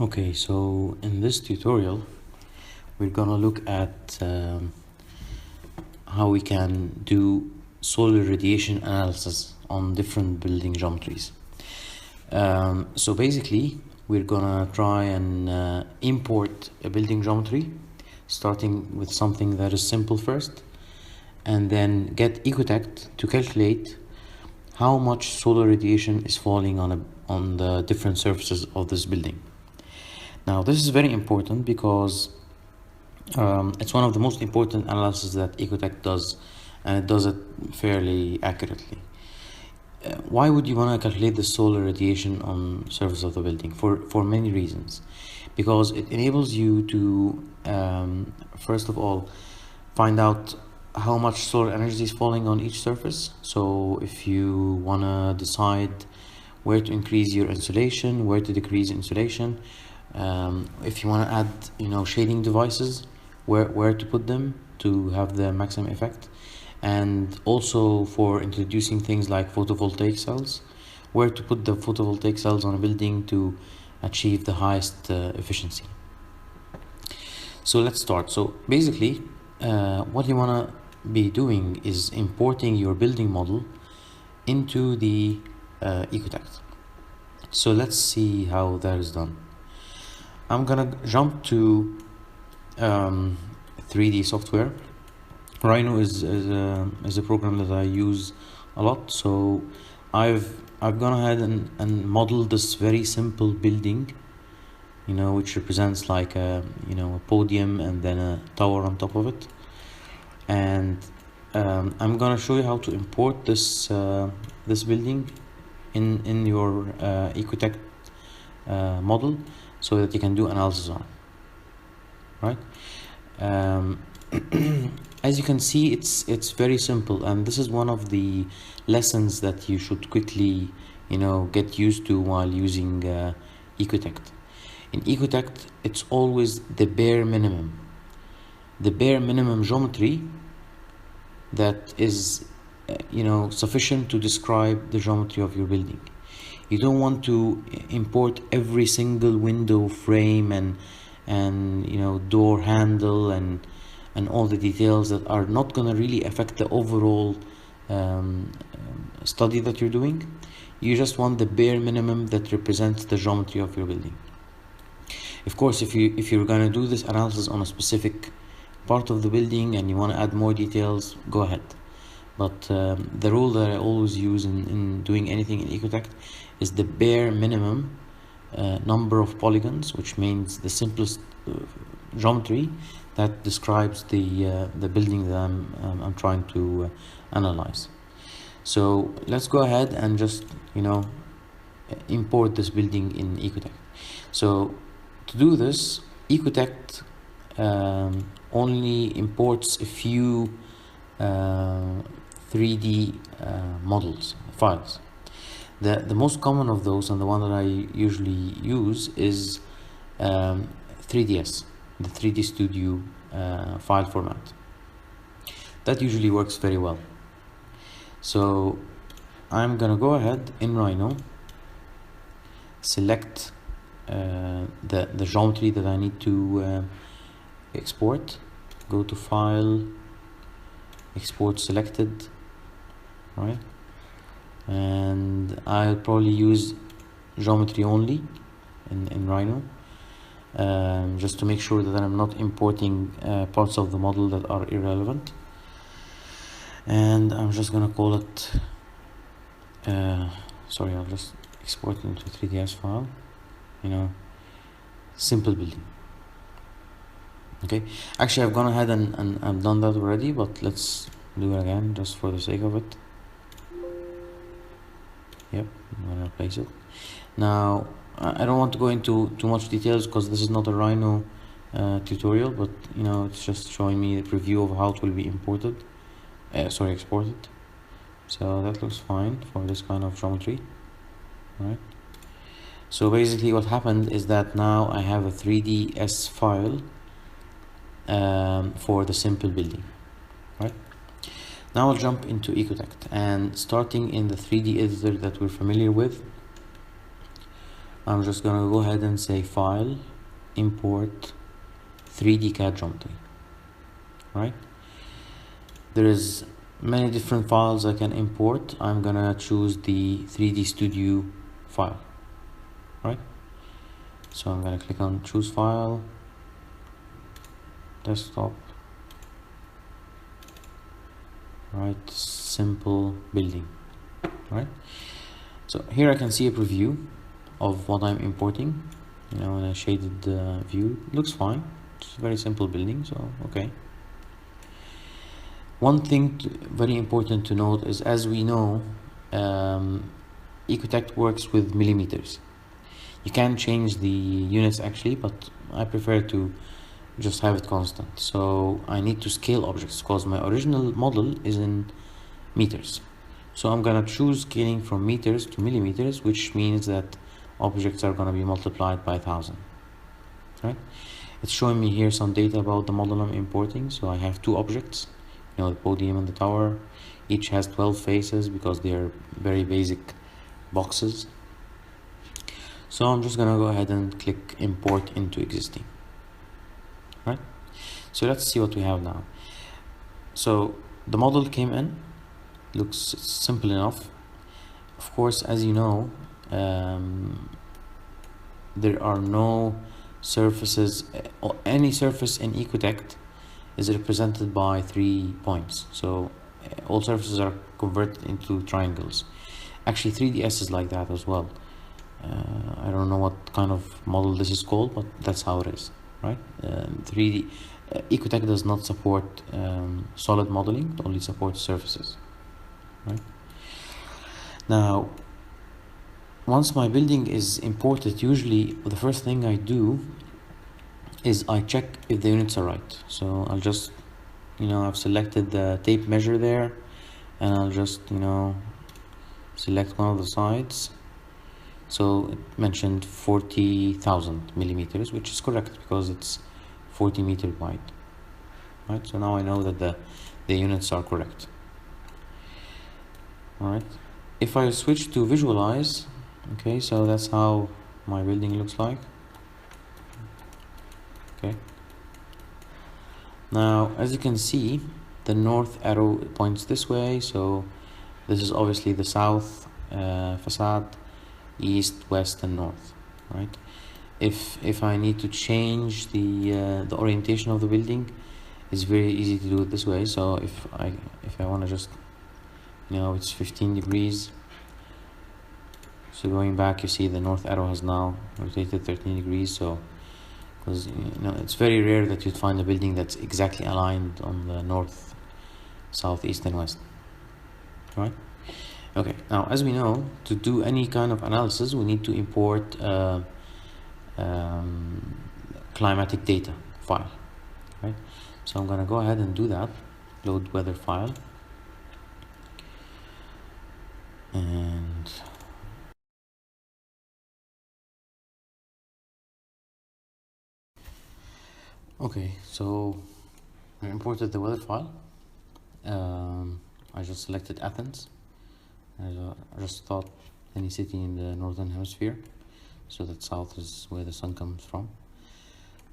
Okay, so in this tutorial we're gonna look at how we can do solar radiation analysis on different building geometries. So basically we're gonna try and import a building geometry, starting with something that is simple first, and then get Ecotect to calculate how much solar radiation is falling on the different surfaces of this building. Now this is very important because it's one of the most important analysis that Ecotect does, and it does it fairly accurately. Why would you want to calculate the solar radiation on surface of the building? For many reasons. Because it enables you to first of all find out how much solar energy is falling on each surface. So if you want to decide where to increase your insulation, where to decrease insulation, if you want to add shading devices, where to put them to have the maximum effect, and also for introducing things like photovoltaic cells, where to put the photovoltaic cells on a building to achieve the highest efficiency. So let's start. So basically what you want to be doing is importing your building model into the Ecotect. So let's see how that is done. I'm gonna jump to 3D software. Rhino is a program that I use a lot, so I've gone ahead and modeled this very simple building, which represents like a podium and then a tower on top of it. And I'm gonna show you how to import this building in your Ecotect model, so that you can do analysis on it, right? As you can see, it's very simple, and this is one of the lessons that you should quickly get used to while using Ecotect. In Ecotect, it's always the bare minimum geometry that is sufficient to describe the geometry of your building. You don't want to import every single window frame and door handle and all the details that are not going to really affect the overall study that you're doing. You just want the bare minimum that represents the geometry of your building. Of course, if you're going to do this analysis on a specific part of the building and you want to add more details, go ahead. But the rule that I always use in doing anything in Ecotect is the bare minimum number of polygons, which means the simplest geometry that describes the building that I'm trying to analyze. So let's go ahead and just import this building in Ecotect. So to do this, Ecotect only imports a few 3D models files. The most common of those, and the one that I usually use, is 3ds, the 3D Studio file format. That usually works very well. So I'm gonna go ahead in Rhino, select the geometry that I need to export, go to File, Export Selected, right? And I'll probably use geometry only in Rhino, just to make sure that I'm not importing parts of the model that are irrelevant. And I'm just gonna call it sorry, I'll just export it into a 3ds file, simple building. Okay, actually I've gone ahead and I've done that already, but let's do it again just for the sake of it. Yep, I'm gonna replace it. Now I don't want to go into too much details because this is not a Rhino tutorial, but it's just showing me the preview of how it will be exported. So that looks fine for this kind of geometry, right? So basically what happened is that now I have a 3ds file for the simple building, right? Now I'll jump into Ecotect, and starting in the 3D editor that we're familiar with, I'm just gonna go ahead and say file, import 3D CAD geometry, right? There is many different files I can import. I'm gonna choose the 3D Studio file, right? So I'm gonna click on choose file, desktop, right, simple building, right? So here I can see a preview of what I'm importing, in a shaded view. It looks fine. It's a very simple building, so okay. One thing very important to note is, as we know, Ecotect works with millimeters. You can change the units actually, but I prefer to just have it constant. So I need to scale objects because my original model is in meters. So I'm gonna choose scaling from meters to millimeters, which means that objects are gonna be multiplied by 1,000, right? It's showing me here some data about the model I'm importing. So I have two objects, the podium and the tower. Each has 12 faces because they are very basic boxes. So I'm just gonna go ahead and click import into existing, right? So let's see what we have now. So the model came in, looks simple enough. Of course, as you know, there are no surfaces, or any surface in Ecotect is represented by 3 points. So all surfaces are converted into triangles. Actually 3DS is like that as well. I don't know what kind of model this is called, but that's how it is, right? 3D Ecotect does not support solid modeling, it only supports surfaces, right? Now, once my building is imported, usually the first thing I do is I check if the units are right. So I'll just, I've selected the tape measure there, and I'll just, select one of the sides. So it mentioned 40,000 millimeters, which is correct because it's 40 meter wide, right? So now I know that the units are correct. All right. If I switch to visualize, okay, so that's how my building looks like. Okay. Now, as you can see, the north arrow points this way, so this is obviously the south facade, east, west, and north, right? If I need to change the orientation of the building, it's very easy to do it this way. So if I want to just, it's 15 degrees. So going back, you see the north arrow has now rotated 13 degrees. So, because it's very rare that you'd find a building that's exactly aligned on the north, south, east, and west, right? Okay, now as we know, to do any kind of analysis, we need to import climatic data file, right? So I'm gonna go ahead and do that. Load weather file, and okay, so I imported the weather file. I just selected Athens. I just thought any city in the northern hemisphere, so that south is where the sun comes from.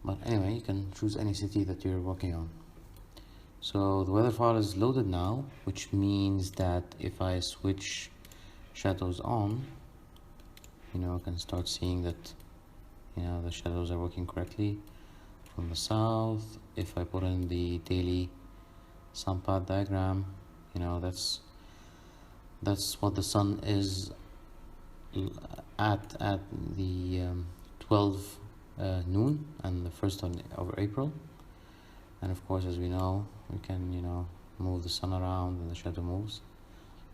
But anyway, you can choose any city that you're working on. So the weather file is loaded now, which means that if I switch shadows on, I can start seeing that the shadows are working correctly from the south. If I put in the daily sun path diagram, that's what the sun is at the 12 noon and the 1st of April. And of course, as we know, we can move the sun around and the shadow moves,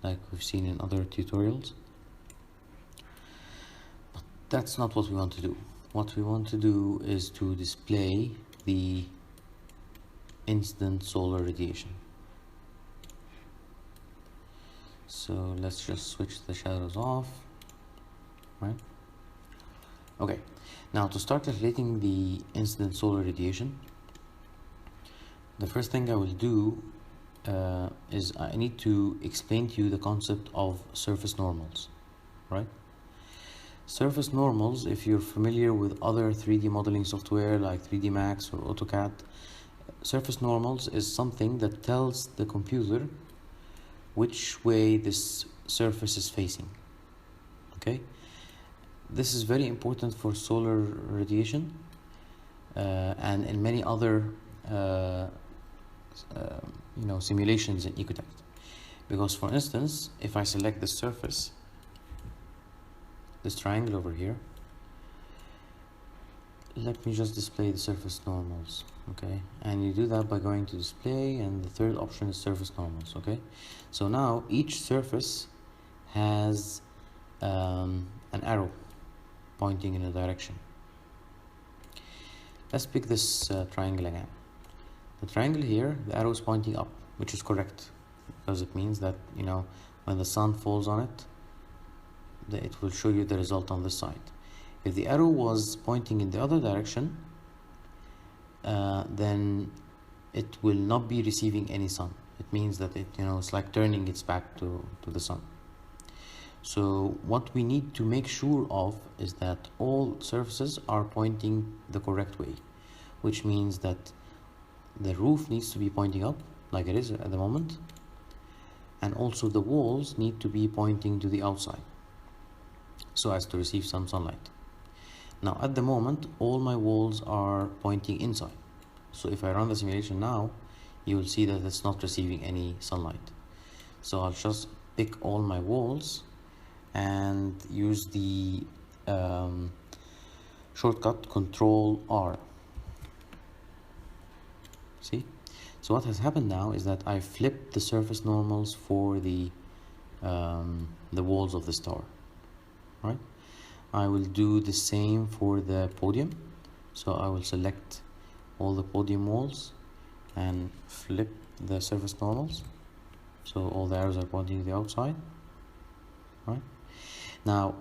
like we've seen in other tutorials. But that's not what we want to do. What we want to do is to display the incident solar radiation. So let's just switch the shadows off, right? Okay, now to start calculating the incident solar radiation, the first thing I will do is I need to explain to you the concept of surface normals, right? Surface normals, if you're familiar with other 3D modeling software like 3D Max or AutoCAD, surface normals is something that tells the computer which way this surface is facing. Okay, this is very important for solar radiation and in many other simulations in Ecotect. Because for instance, if I select the surface, this triangle over here, let me just display the surface normals. Okay, and you do that by going to display, and the third option is surface normals. Okay, so now each surface has an arrow pointing in a direction. Let's pick this triangle again. The triangle here, the arrow is pointing up, which is correct, because it means that, you know, when the sun falls on it, it will show you the result on this side. If the arrow was pointing in the other direction, then it will not be receiving any sun. It means that it's like turning its back to the sun. So what we need to make sure of is that all surfaces are pointing the correct way, which means that the roof needs to be pointing up like it is at the moment, and also the walls need to be pointing to the outside so as to receive some sunlight. Now at the moment all my walls are pointing inside, so if I run the simulation now, you will see that it's not receiving any sunlight. So I'll just pick all my walls and use the shortcut Control R. See, so what has happened now is that I flipped the surface normals for the walls of this tower. Right, I will do the same for the podium. So I will select all the podium walls and flip the surface normals, so all the arrows are pointing to the outside. Right, now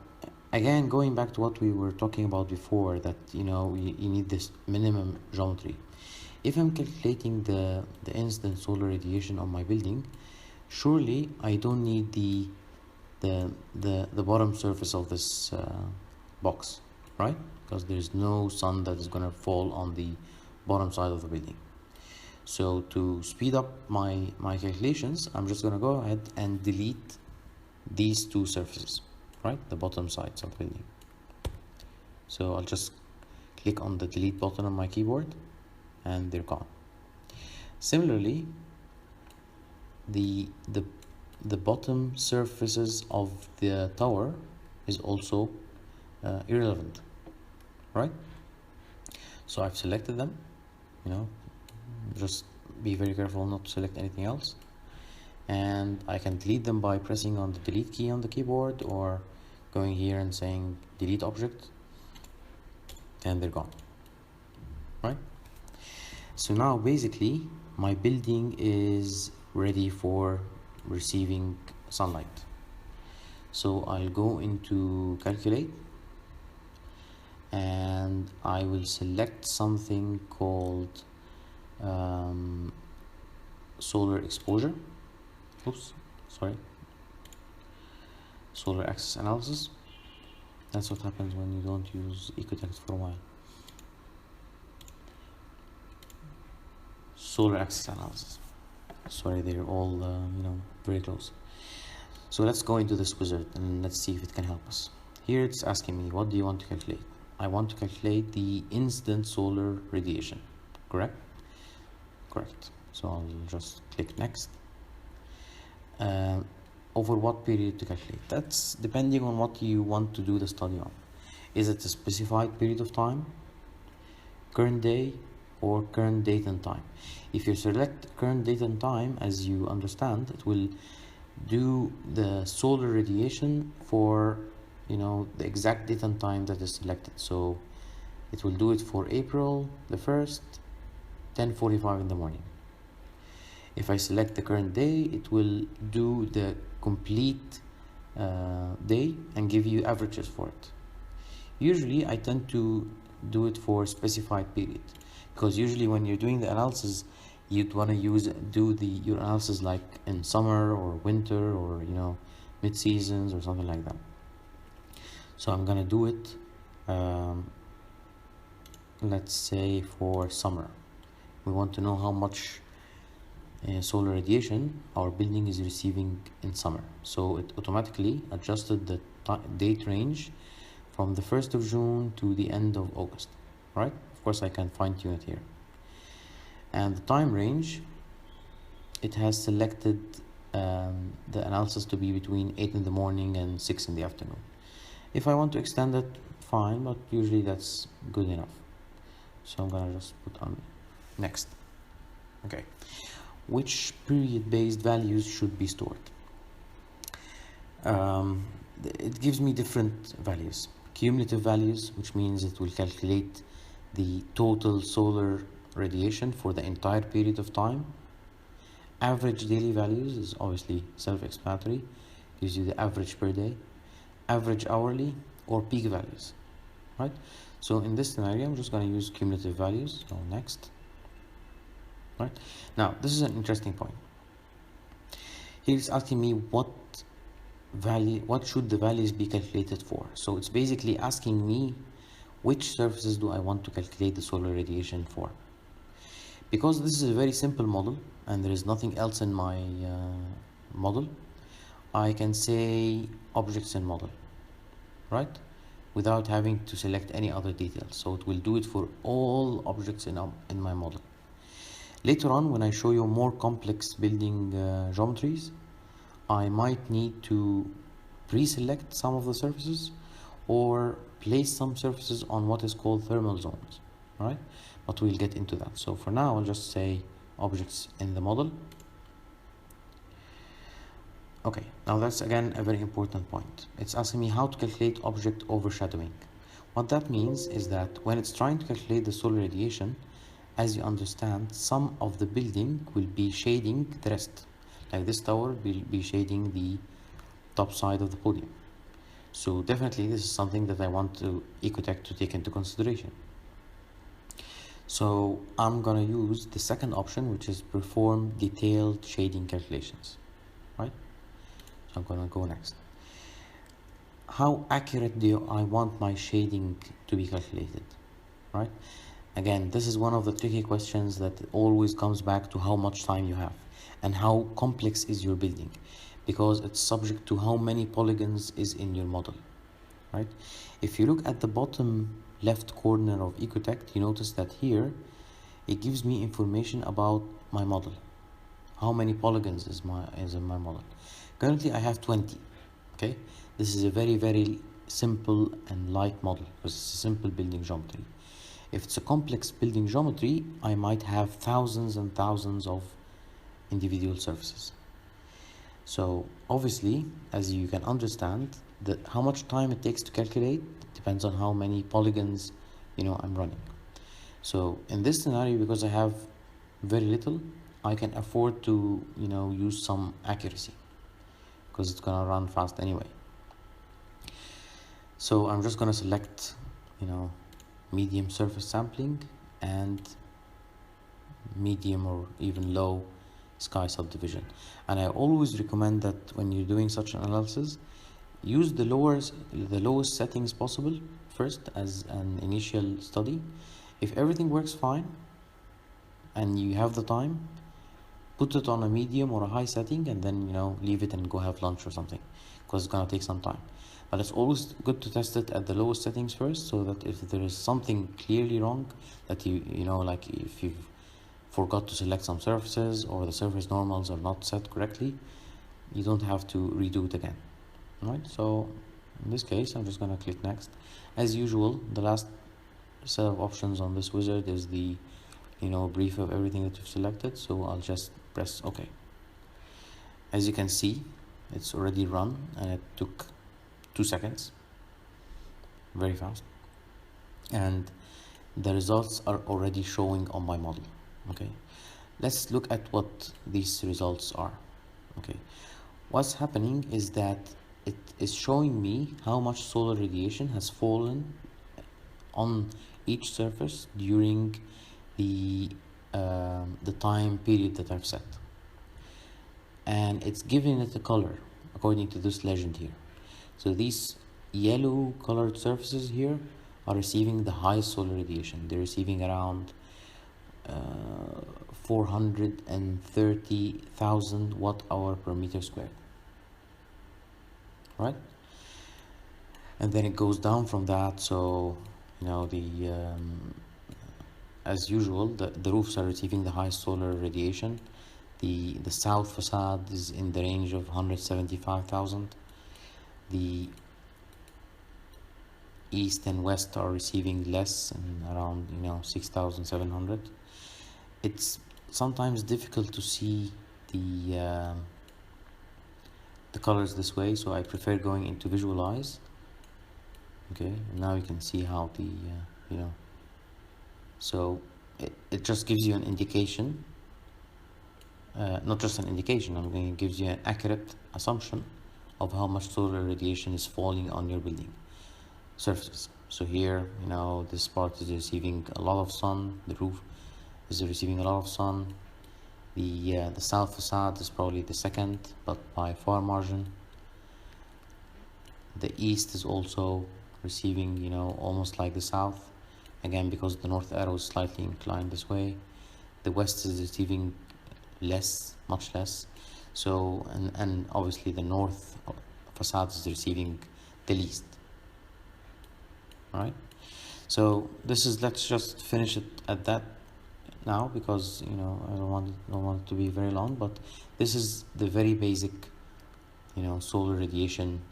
again, going back to what we were talking about before, that you need this minimum geometry. If I'm calculating the incident solar radiation on my building, surely I don't need the bottom surface of this box, right? Because there's no sun that is going to fall on the bottom side of the building. So to speed up my calculations, I'm just going to go ahead and delete these two surfaces, right? The bottom sides of the building. So I'll just click on the delete button on my keyboard and they're gone. Similarly, the bottom surfaces of the tower is also irrelevant, right? So I've selected them, just be very careful not to select anything else, and I can delete them by pressing on the delete key on the keyboard or going here and saying delete object, and they're gone, right? So now basically my building is ready for receiving sunlight. So I'll go into calculate and I will select something called solar exposure. Solar axis analysis. That's what happens when you don't use Ecotect for a while. Solar axis analysis. Sorry, they're all very close. So let's go into this wizard and let's see if it can help us. Here it's asking me, what do you want to calculate? I want to calculate the incident solar radiation, correct? Correct. So I'll just click next. Over what period to calculate? That's depending on what you want to do the study on. Is it a specified period of time, current day, or current date and time? If you select current date and time, as you understand, it will do the solar radiation for the exact date and time that is selected. So it will do it for April the 1st, 10:45 in the morning. If I select the current day, it will do the complete day and give you averages for it. Usually I tend to do it for a specified period, because usually when you're doing the analysis, you'd want to do your analysis like in summer or winter or mid-seasons or something like that. So I'm gonna do it, let's say for summer. We want to know how much solar radiation our building is receiving in summer. So it automatically adjusted the date range from the 1st of June to the end of August, right? Of course I can fine tune it here. And the time range, it has selected the analysis to be between 8 in the morning and 6 in the afternoon. If I want to extend it, fine, but usually that's good enough. So I'm gonna just put on next. Okay, which period-based values should be stored? It gives me different values. Cumulative values, which means it will calculate the total solar radiation for the entire period of time. Average daily values is obviously self-explanatory, gives you the average per day. Average hourly or peak values, right? So in this scenario, I'm just going to use cumulative values. So next, right? Now, this is an interesting point. He's asking me what should the values be calculated for. So it's basically asking me which surfaces do I want to calculate the solar radiation for. Because this is a very simple model and there is nothing else in my model, I can say objects in model, right? Without having to select any other details. So it will do it for all objects in my model. Later on, when I show you more complex building geometries, I might need to pre-select some of the surfaces or place some surfaces on what is called thermal zones, right? But we'll get into that. So for now, I'll just say objects in the model. Okay, now that's again a very important point. It's asking me how to calculate object overshadowing. What that means is that when it's trying to calculate the solar radiation, as you understand, some of the building will be shading the rest. Like this tower will be shading the top side of the podium. So definitely this is something that I want Ecotect to take into consideration. So I'm gonna use the second option, which is perform detailed shading calculations, right? So I'm gonna go next. How accurate do I want my shading to be calculated, right? Again, this is one of the tricky questions that always comes back to how much time you have and how complex is your building, because it's subject to how many polygons is in your model, right? If you look at the bottom left corner of Ecotect, you notice that here it gives me information about my model. How many polygons is in my model? Currently I have 20. Okay, this is a very simple and light model because it's a simple building geometry. If it's a complex building geometry, I might have thousands and thousands of individual surfaces. So obviously, as you can understand, how much time it takes to calculate depends on how many polygons I'm running. So in this scenario, because I have very little, I can afford to use some accuracy because it's gonna run fast anyway. So I'm just gonna select medium surface sampling and medium or even low sky subdivision. And I always recommend that when you're doing such an analysis, use the lowest settings possible first as an initial study. If everything works fine and you have the time, put it on a medium or a high setting and then leave it and go have lunch or something, because it's gonna take some time. But it's always good to test it at the lowest settings first, so that if there is something clearly wrong, that like if you've forgot to select some surfaces or the surface normals are not set correctly, you don't have to redo it again, right? So in this case, I'm just gonna click next. As usual, the last set of options on this wizard is the brief of everything that you've selected, so I'll just press OK. As you can see, it's already run and it took 2 seconds, very fast, and the results are already showing on my model. Okay, let's look at what these results are. Okay, what's happening is that it is showing me how much solar radiation has fallen on each surface during the time period that I've set, and it's giving it a color according to this legend here. So these yellow colored surfaces here are receiving the highest solar radiation. They're receiving around 430,000 watt hour per meter squared, right? And then it goes down from that. So you know, as usual, the roofs are receiving the highest solar radiation. The south facade is in the range of 175,000. The east and west are receiving less, and around 6,700. It's sometimes difficult to see the colors this way, so I prefer going into visualize. Okay, and now you can see how so it just gives you an indication, not just an indication, it gives you an accurate assumption of how much solar radiation is falling on your building surfaces. So here, this part is receiving a lot of sun, the roof is receiving a lot of sun. The south facade is probably the second, but by far margin. The east is also receiving, almost like the south, again because the north arrow is slightly inclined this way. The west is receiving less, much less. So and obviously the north facade is receiving the least. All right, so let's just finish it at that now, because I don't want it to be very long, but this is the very basic solar radiation